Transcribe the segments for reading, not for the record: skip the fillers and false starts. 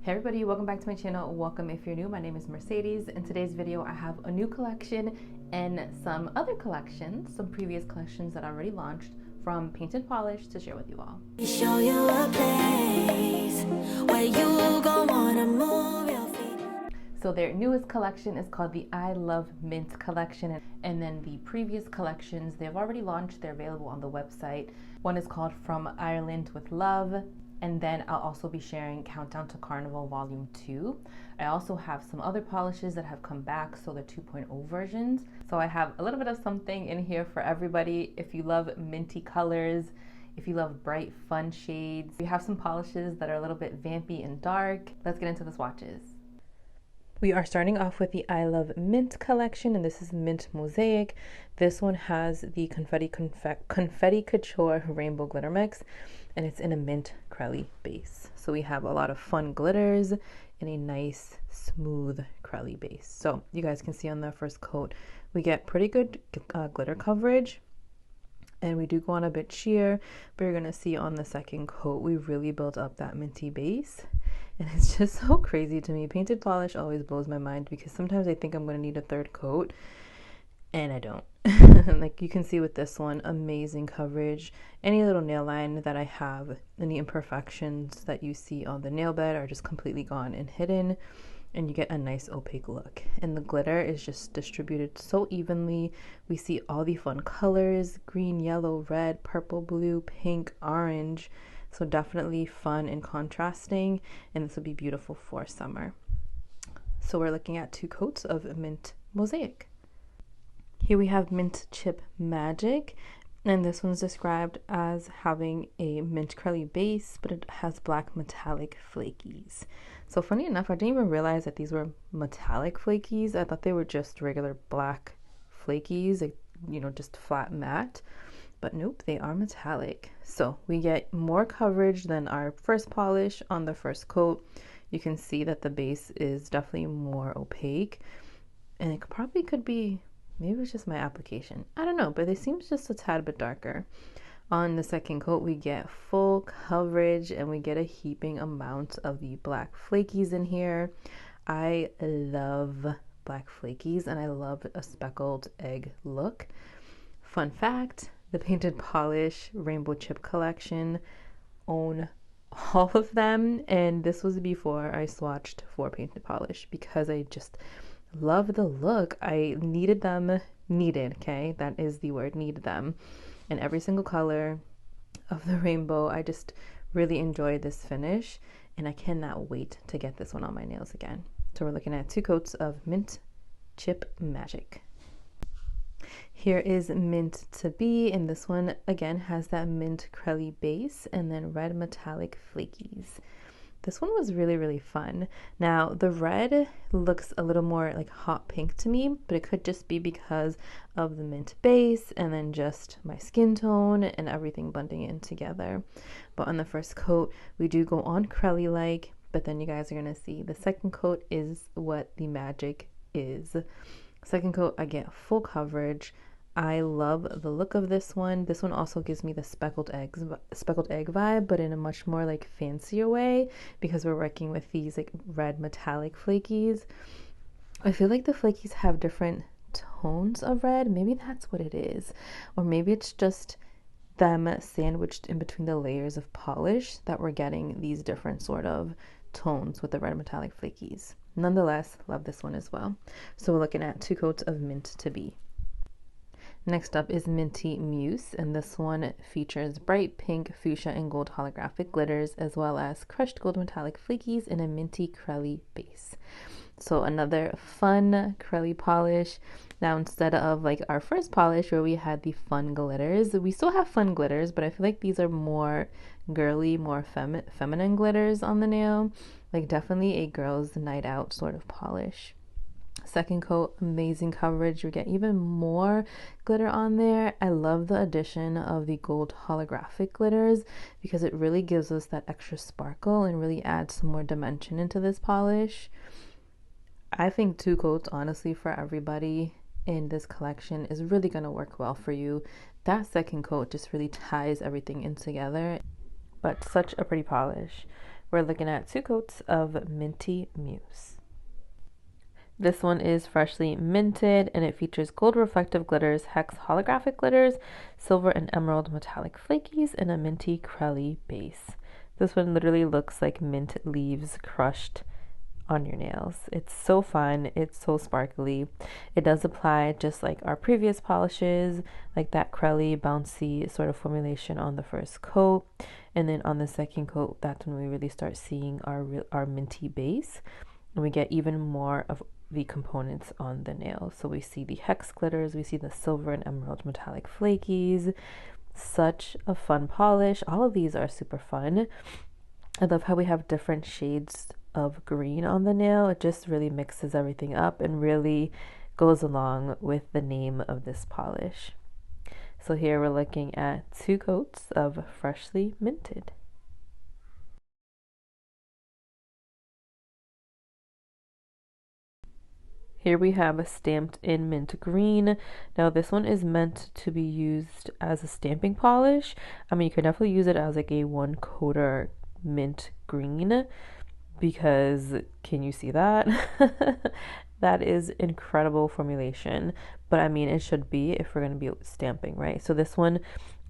Hey everybody, welcome back to my channel. Welcome if you're new. My name is Mercedes. In today's video I have a new collection and some other collections, some previous collections that I already launched from Paint and Polish to share with you all. Show you a place where you gon' wanna move your feet. So their newest collection is called the I Love Mint collection, and then the previous collections they've already launched. They're available on the website. One is called From Ireland with Love, and then I'll also be sharing Countdown to Carnival Volume 2. I also have some other polishes that have come back, so the 2.0 versions. So I have a little bit of something in here for everybody. If you love minty colors, if you love bright, fun shades, we have some polishes that are a little bit vampy and dark. Let's get into the swatches. We are starting off with the I Love Mint collection, and this is Mint Mosaic. This one has the Confetti Couture Rainbow Glitter Mix, and it's in a mint crelly base. So we have a lot of fun glitters in a nice, smooth crelly base. So you guys can see on the first coat, we get pretty good glitter coverage, and we do go on a bit sheer, but you're gonna see on the second coat, we really built up that minty base. And it's just so crazy to me. Painted polish always blows my mind because sometimes I think I'm going to need a third coat and I don't. Like you can see with this one, amazing coverage. Any little nail line that I have, any imperfections that you see on the nail bed are just completely gone and hidden, and you get a nice opaque look. And the glitter is just distributed so evenly. We see all the fun colors: green, yellow, red, purple, blue, pink, orange. So definitely fun and contrasting, and this will be beautiful for summer. So we're looking at 2 coats of Mint Mosaic. Here we have Mint Chip Magic, and this one's described as having a mint crelly base, but it has black metallic flakies. So funny enough, I didn't even realize that these were metallic flakies. I thought they were just regular black flakies, like, you know, just flat matte. But nope, they are metallic. So we get more coverage than our first polish on the first coat. You can see that the base is definitely more opaque, and it probably could be, maybe it's just my application, I don't know, but it seems just a tad bit darker. On the second coat, we get full coverage, and we get a heaping amount of the black flakies in here. I love black flakies, and I love a speckled egg look. Fun fact, the Painted Polish Rainbow Chip collection own all of them, and this was before I swatched for Painted Polish because I just love the look. I needed them, okay, that is the word, needed them in every single color of the rainbow. I just really enjoyed this finish, and I cannot wait to get this one on my nails again. So we're looking at 2 coats of Mint Chip Magic. Here is Mint to Be, and this one again has that mint crelly base and then red metallic flakies. This one was really fun. Now the red looks a little more like hot pink to me, but it could just be because of the mint base and then just my skin tone and everything blending in together. But on the first coat, we do go on crelly like, but then you guys are gonna see the second coat is what the magic is. Second coat, I get full coverage. I love the look of this one. This one also gives me the speckled egg vibe, but in a much more like fancier way because we're working with these like red metallic flakies. I feel like the flakies have different tones of red. Maybe that's what it is. Or maybe it's just them sandwiched in between the layers of polish that we're getting these different sort of tones with the red metallic flakies. Nonetheless, love this one as well. So we're looking at 2 coats of Mint to Be. Next up is Minty Muse, and this one features bright pink, fuchsia, and gold holographic glitters, as well as crushed gold metallic flakies in a minty crelly base. So another fun crelly polish. Now instead of like our first polish where we had the fun glitters, we still have fun glitters, but I feel like these are more girly, more feminine glitters on the nail. Like definitely a girl's night out sort of polish. Second coat, amazing coverage. We get even more glitter on there. I love the addition of the gold holographic glitters because it really gives us that extra sparkle and really adds some more dimension into this polish. I think 2 coats, honestly, for everybody in this collection is really going to work well for you. That second coat just really ties everything in together, but such a pretty polish. we're looking at 2 coats of Minty Muse. This one is freshly minted and it features gold reflective glitters, hex holographic glitters, silver and emerald metallic flakies, and a minty crelly base. This one literally looks like mint leaves crushed on your nails. It's so fun. It's so sparkly. It does apply just like our previous polishes, like that crelly, bouncy sort of formulation on the first coat. And then on the second coat, that's when we really start seeing our minty base. And we get even more of the components on the nail. So we see the hex glitters, we see the silver and emerald metallic flakies. Such a fun polish. All of these are super fun. I love how we have different shades of green on the nail. It just really mixes everything up and really goes along with the name of this polish. So here we're looking at 2 coats of freshly minted. Here we have a stamped in mint green. Now this one is meant to be used as a stamping polish. I mean, you can definitely use it as like a 1-coater mint green, because can you see that? That is incredible formulation. But I mean, it should be if we're going to be stamping, right? So this one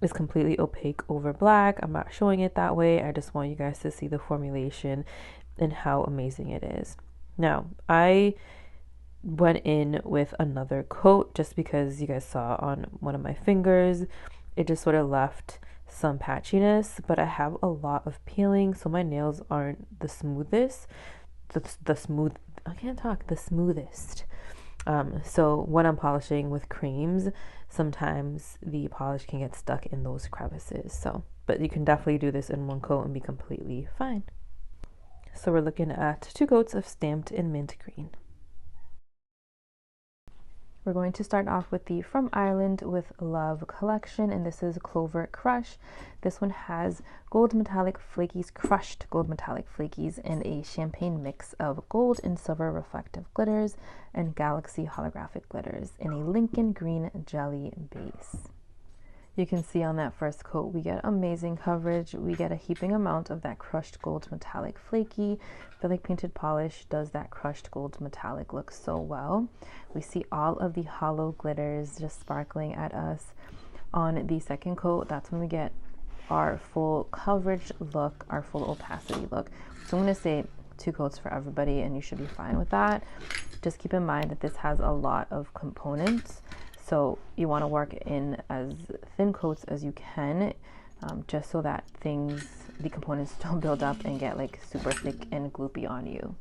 is completely opaque over black. I'm not showing it that way. I just want you guys to see the formulation and how amazing it is. Now, I went in with another coat just because you guys saw on one of my fingers, it just sort of left some patchiness, but I have a lot of peeling, so my nails aren't the smoothest. The smoothest. So when I'm polishing with creams, sometimes the polish can get stuck in those crevices. So, but you can definitely do this in 1 coat and be completely fine. So we're looking at 2 coats of stamped in mint green. We're going to start off with the From Ireland with Love collection, and this is Clover Crush. This one has gold metallic flakies, crushed gold metallic flakies, and a champagne mix of gold and silver reflective glitters and galaxy holographic glitters in a Lincoln green jelly base. You can see on that first coat we get amazing coverage. We get a heaping amount of that crushed gold metallic flaky. I feel like painted polish does that crushed gold metallic look so well. We see all of the hollow glitters just sparkling at us. On the second coat, that's when we get our full coverage look, our full opacity look. So I'm going to say 2 coats for everybody and you should be fine with that. Just keep in mind that this has a lot of components. So you want to work in as thin coats as you can, just so that the components don't build up and get like super thick and gloopy on you.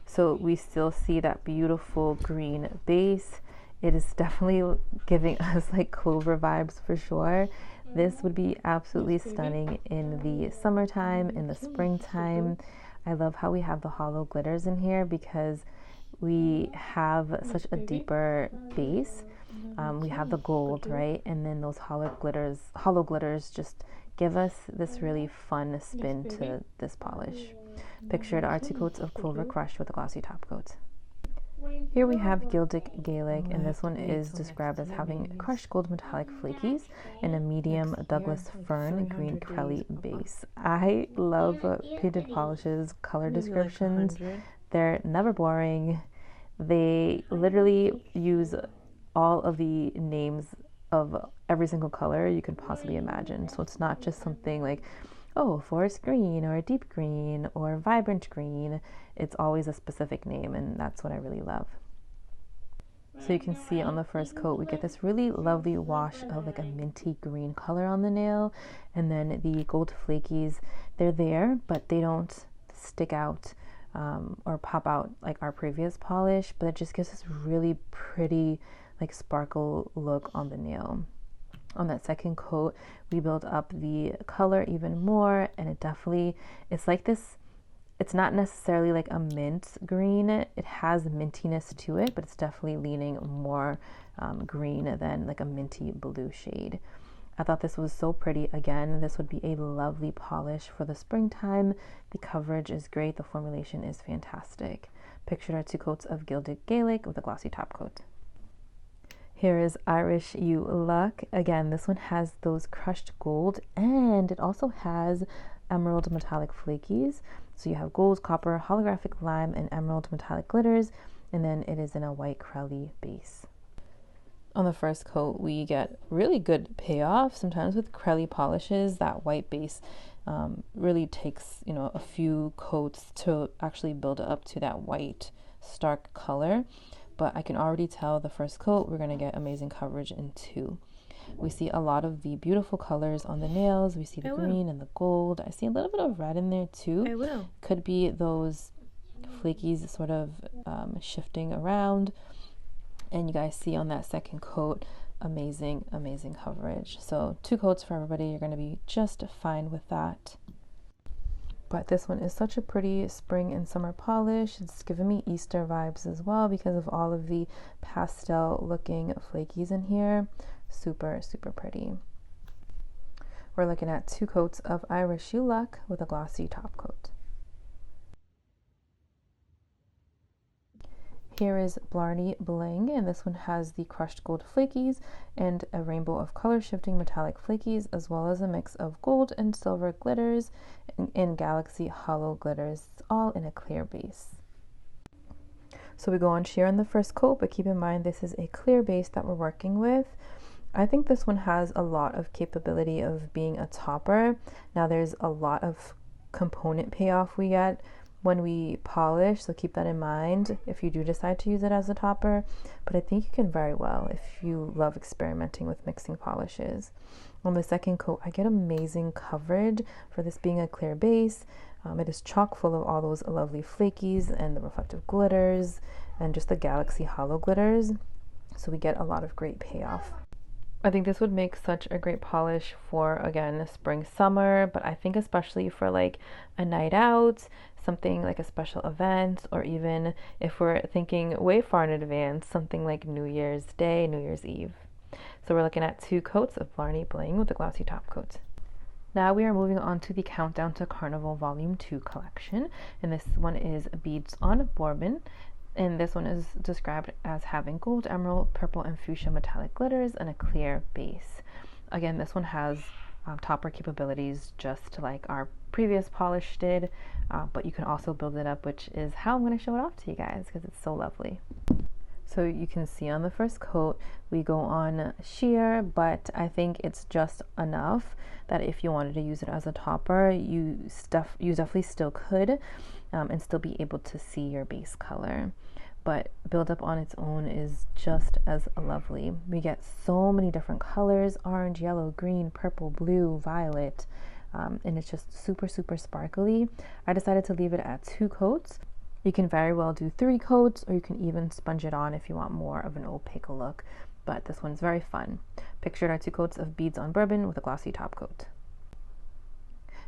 So we still see that beautiful green base. It is definitely giving us like clover vibes for sure. This would be absolutely stunning in the summertime, in the springtime. I love how we have the hollow glitters in here because we have such a deeper base. We have the gold, right? And then those hollow glitters just give us this really fun spin to this polish. Pictured are 2 coats of Clover Crush with a glossy top coat. Here we have Gilded Gaelic, and this one is described as having crushed gold metallic flakies and a medium Douglas fern green crelly base. I love painted polishes, color descriptions. They're never boring. They literally use all of the names of every single color you could possibly imagine. So it's not just something like, oh, forest green or deep green or vibrant green. It's always a specific name, and that's what I really love. So you can see on the first coat, we get this really lovely wash of like a minty green color on the nail. And then the gold flakies, they're there, but they don't stick out or pop out like our previous polish, but it just gives this really pretty like sparkle look on the nail. On that second coat, we build up the color even more, and it's like this, it's not necessarily like a mint green. It has mintiness to it, but it's definitely leaning more green than like a minty blue shade. I thought this was so pretty. Again, this would be a lovely polish for the springtime. The coverage is great. The formulation is fantastic. Pictured are 2 coats of Gilded Gaelic with a glossy top coat. Here is Irish You Luck. Again, this one has those crushed gold, and it also has emerald metallic flakies. So you have gold, copper, holographic lime, and emerald metallic glitters, and then it is in a white crowley base. On the first coat, we get really good payoff. Sometimes with crowley polishes, that white base really takes, a few coats to actually build up to that white stark color. But I can already tell the first coat, we're going to get amazing coverage in 2. We see a lot of the beautiful colors on the nails. We see the green and the gold. I see a little bit of red in there too. Could be those flakies sort of shifting around. And you guys see on that second coat, amazing coverage. So 2 coats for everybody. You're going to be just fine with that. But this one is such a pretty spring and summer polish. It's giving me Easter vibes as well because of all of the pastel looking flakies in here. Super pretty. We're looking at 2 coats of Irish You Luck with a glossy top coat. Here is Blardy Bling, and this one has the crushed gold flakies and a rainbow of color shifting metallic flakies, as well as a mix of gold and silver glitters and galaxy hollow glitters, all in a clear base. So we go on sheer on the first coat, but keep in mind this is a clear base that we're working with. I think this one has a lot of capability of being a topper. Now there's a lot of component payoff we get when we polish, so keep that in mind if you do decide to use it as a topper, but I think you can very well if you love experimenting with mixing polishes. On the second coat, I get amazing coverage for this being a clear base. It is chock full of all those lovely flakies and the reflective glitters and just the galaxy hollow glitters, so we get a lot of great payoff. I think this would make such a great polish for, again, spring, summer, but I think especially for like a night out, something like a special event, or even if we're thinking way far in advance, something like New Year's Day, New Year's Eve. So we're looking at 2 coats of Blardy Bling with a glossy top coat. Now we are moving on to the Countdown to Carnival Volume 2 collection, and this one is Beads on Bourbon. And this one is described as having gold, emerald, purple, and fuchsia metallic glitters and a clear base. Again, this one has topper capabilities just like our previous polish did, but you can also build it up, which is how I'm going to show it off to you guys because it's so lovely. So you can see on the first coat, we go on sheer, but I think it's just enough that if you wanted to use it as a topper, you definitely still could and still be able to see your base color. But build up on its own is just as lovely. We get so many different colors: orange, yellow, green, purple, blue, violet, and it's just super sparkly. I decided to leave it at 2 coats. You can very well do 3 coats, or you can even sponge it on if you want more of an opaque look, but this one's very fun. Pictured are 2 coats of Beads on Bourbon with a glossy top coat.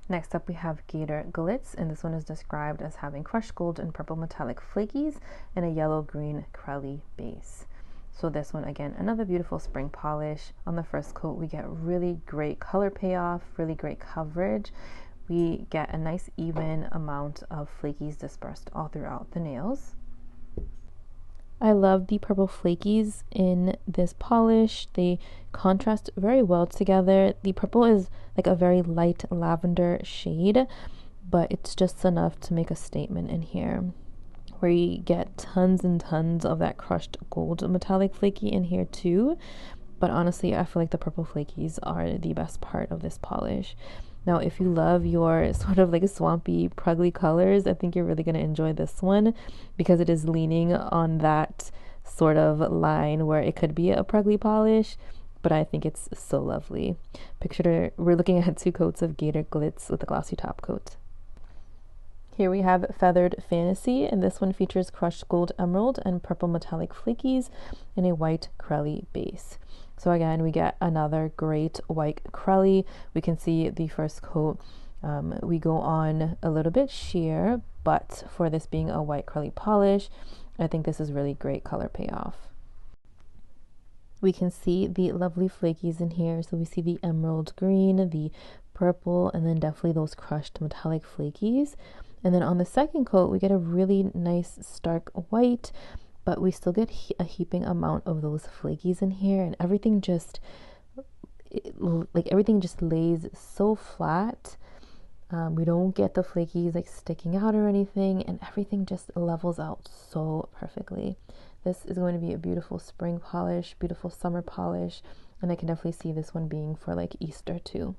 Next up we have Gator Glitz, and this one is described as having crushed gold and purple metallic flakies and a yellow-green crowley base. So this one, again, another beautiful spring polish. On the first coat we get really great color payoff, really great coverage. We get a nice even amount of flakies dispersed all throughout the nails. I love the purple flakies in this polish. They contrast very well together. The purple is like a very light lavender shade, but it's just enough to make a statement in here. Where you get tons and tons of that crushed gold metallic flaky in here too. But honestly, I feel like the purple flakies are the best part of this polish. Now, if you love your sort of like swampy, pruggly colors, I think you're really going to enjoy this one because it is leaning on that sort of line where it could be a pruggly polish, but I think it's so lovely. We're looking at 2 coats of Gator Glitz with a glossy top coat. Here we have Feathered Fantasy, and this one features crushed gold emerald and purple metallic flakies in a white crowley base. So again, we get another great white crowley. We can see the first coat. We go on a little bit sheer, but for this being a white crowley polish, I think this is really great color payoff. We can see the lovely flakies in here. So we see the emerald green, the purple, and then definitely those crushed metallic flakies. And then on the second coat, we get a really nice stark white, but we still get a heaping amount of those flakies in here, and everything just lays so flat. We don't get the flakies like sticking out or anything, and everything just levels out so perfectly. This is going to be a beautiful spring polish, beautiful summer polish, and I can definitely see this one being for like Easter too.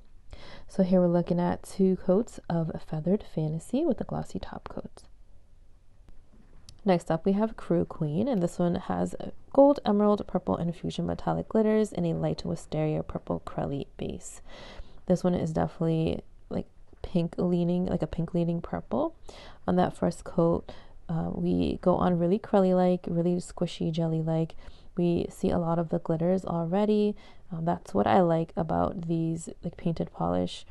So here we're looking at 2 coats of Feathered Fantasy with a glossy top coat. Next up we have Crew Queen, and this one has gold, emerald, purple, and fuchsia metallic glitters in a light wisteria purple crelly base. This one is definitely like pink leaning, like a pink leaning purple. On that first coat, we go on really crelly-like, really squishy jelly-like. We see a lot of the glitters already. That's what I like about these like painted polish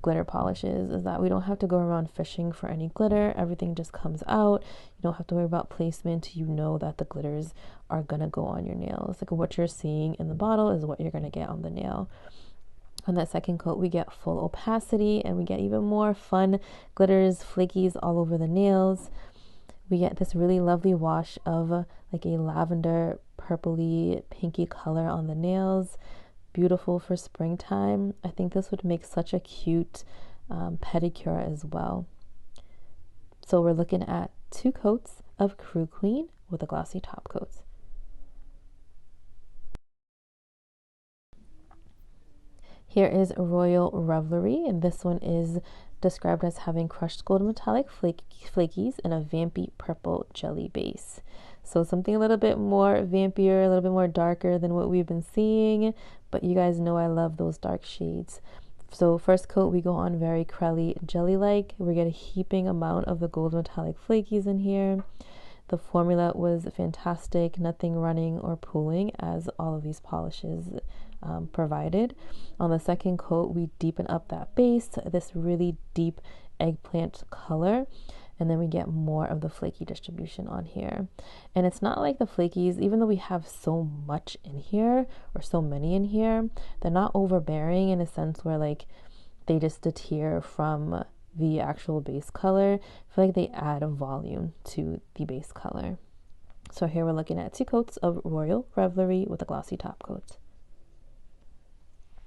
glitter polishes, is that we don't have to go around fishing for any glitter. Everything just comes out. You don't have to worry about placement. You know that the glitters are gonna go on your nails. Like what you're seeing in the bottle is what you're gonna get on the nail. On that second coat, we get full opacity, and we get even more fun glitters, flakies all over the nails. We get this really lovely wash of like a lavender, purpley, pinky color on the nails. Beautiful for springtime. I think this would make such a cute pedicure as well. So we're looking at 2 coats of Crew Queen with a glossy top coat. Here is Royal Revelry, and this one is described as having crushed gold metallic flakies in a vampy purple jelly base. So something a little bit more vampier, a little bit more darker than what we've been seeing, but you guys know I love those dark shades. So first coat, we go on very crelly jelly-like. We get a heaping amount of the gold metallic flakies in here. The formula was fantastic, nothing running or pooling as all of these polishes provided. On the second coat, we deepen up that base, this really deep eggplant color, and then we get more of the flaky distribution on here. And it's not like the flakies, even though we have so much in here, or so many in here, they're not overbearing in a sense where like they just deter from the actual base color. I feel like they add a volume to the base color. So here we're looking at 2 coats of Royal Revelry with a glossy top coat.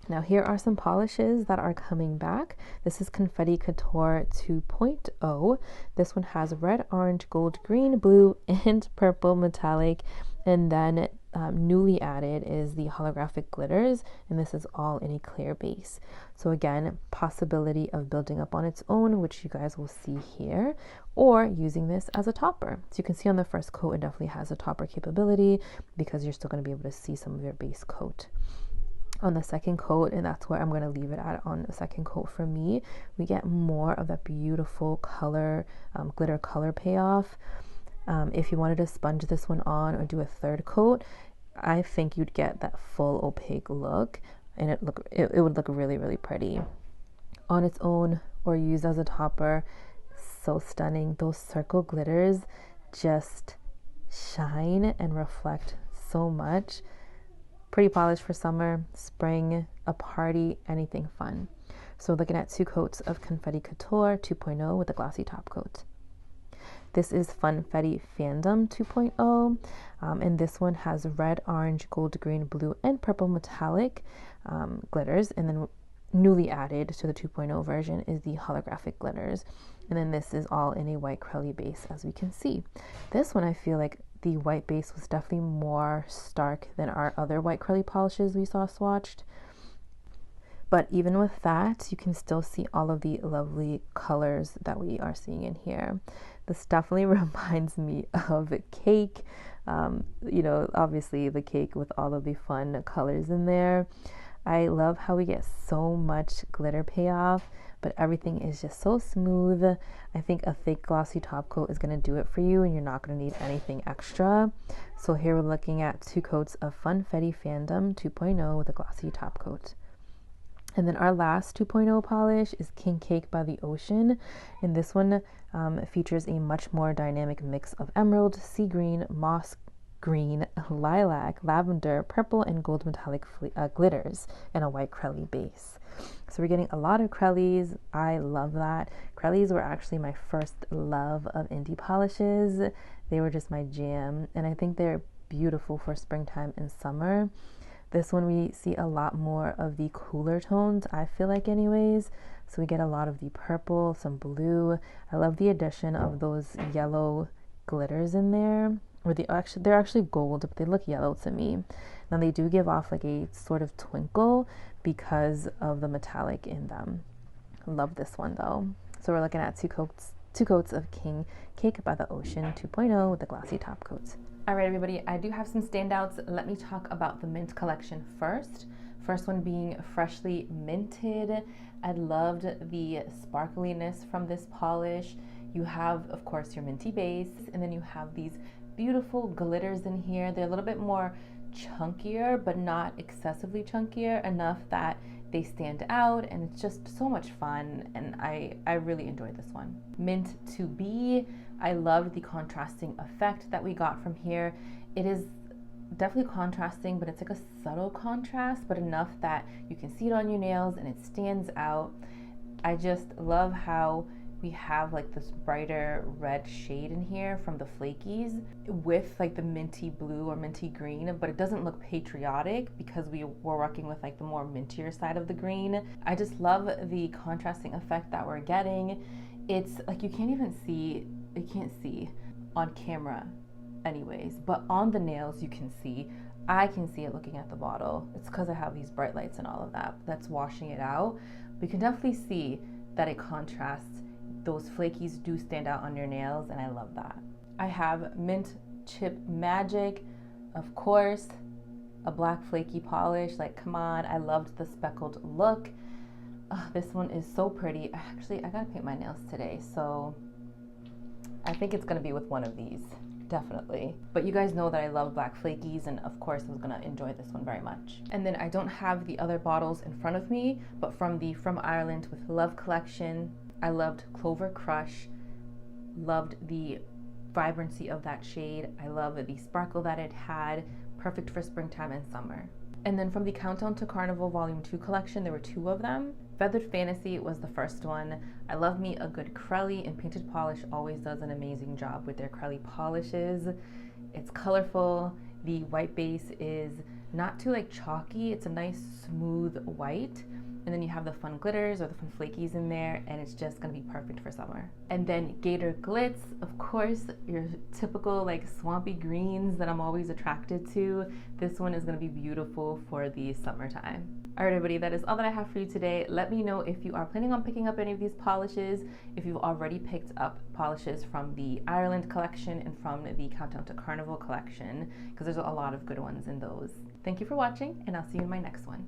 Now here are some polishes that are coming back. This is Confetti Couture 2.0. This one has red, orange, gold, green, blue, and purple metallic. And then newly added is the holographic glitters, and this is all in a clear base. So again, possibility of building up on its own, which you guys will see here, or using this as a topper. So you can see on the first coat, it definitely has a topper capability because you're still going to be able to see some of your base coat. On the second coat, and that's where I'm going to leave it at on the second coat for me, we get more of that beautiful color, glitter color payoff. If you wanted to sponge this one on or do a third coat, I think you'd get that full opaque look, and it would look really, really pretty on its own or used as a topper. So stunning. Those circle glitters just shine and reflect so much. Pretty polish for summer, spring, a party, anything fun. So looking at 2 coats of Confetti Couture 2.0 with a glossy top coat. This is Funfetti Fandm 2.0, and this one has red, orange, gold, green, blue, and purple metallic glitters. And then newly added to the 2.0 version is the holographic glitters. And then this is all in a white crelly base, as we can see. This one, I feel like the white base was definitely more stark than our other white crelly polishes we saw swatched. But even with that, you can still see all of the lovely colors that we are seeing in here. This definitely reminds me of cake. You know, obviously the cake with all of the fun colors in there. I love how we get so much glitter payoff, but everything is just so smooth. I think a thick glossy top coat is going to do it for you, and you're not going to need anything extra. So here we're looking at 2 coats of Funfetti Fandm 2.0 with a glossy top coat. And then our last 2.0 polish is King Cake by the Ocean, and this one features a much more dynamic mix of emerald, sea green, moss green, lilac, lavender, purple, and gold metallic glitters in a white crelly base. So we're getting a lot of crellies. I love that. Crellies were actually my first love of indie polishes. They were just my jam, and I think they're beautiful for springtime and summer. This one we see a lot more of the cooler tones, I feel like anyways. So we get a lot of the purple, some blue. I love the addition of those yellow glitters in there. Or they're actually gold, but they look yellow to me. Now they do give off like a sort of twinkle because of the metallic in them. Love this one though. So we're looking at two coats of King Cake by the Ocean 2.0 with the glossy top coat. All right, everybody, I do have some standouts. Let me talk about the mint collection first. First one being freshly minted. I loved the sparkliness from this polish. You have, of course, your minty base, and then you have these beautiful glitters in here. They're a little bit more chunkier, but not excessively chunkier, enough that they stand out, and it's just so much fun, and I really enjoyed this one. Mint to be, I loved the contrasting effect that we got from here. It is definitely contrasting, but it's like a subtle contrast, but enough that you can see it on your nails and it stands out. I just love how we have like this brighter red shade in here from the flakies with like the minty blue or minty green, but it doesn't look patriotic because we were working with like the more mintier side of the green. I just love the contrasting effect that we're getting. It's like you can't see on camera anyways, but on the nails you can see. I can see it looking at the bottle. It's because I have these bright lights and all of that that's washing it out. We can definitely see that it contrasts. Those flakies do stand out on your nails, and I love that. I have Mint Chip Magic, of course, a black flaky polish. Like, come on, I loved the speckled look. This one is so pretty. I gotta paint my nails today, so I think it's gonna be with one of these, definitely. But you guys know that I love black flakies, and of course I was gonna enjoy this one very much. And then I don't have the other bottles in front of me, but from the From Ireland with Love collection, I loved Clover Crush, loved the vibrancy of that shade. I love the sparkle that it had, perfect for springtime and summer. And then from the Countdown to Carnival Volume 2 collection, there were 2 of them. Feathered Fantasy was the first one. I love me a good Crelly, and Painted Polish always does an amazing job with their Crelly polishes. It's colorful. The white base is not too like chalky. It's a nice smooth white. And then you have the fun glitters or the fun flakies in there, and it's just gonna be perfect for summer. And then Gator Glitz, of course, your typical like swampy greens that I'm always attracted to. This one is gonna be beautiful for the summertime. All right, everybody, that is all that I have for you today. Let me know if you are planning on picking up any of these polishes, if you've already picked up polishes from the Ireland collection and from the Countdown to Carnival collection, because there's a lot of good ones in those. Thank you for watching, and I'll see you in my next one.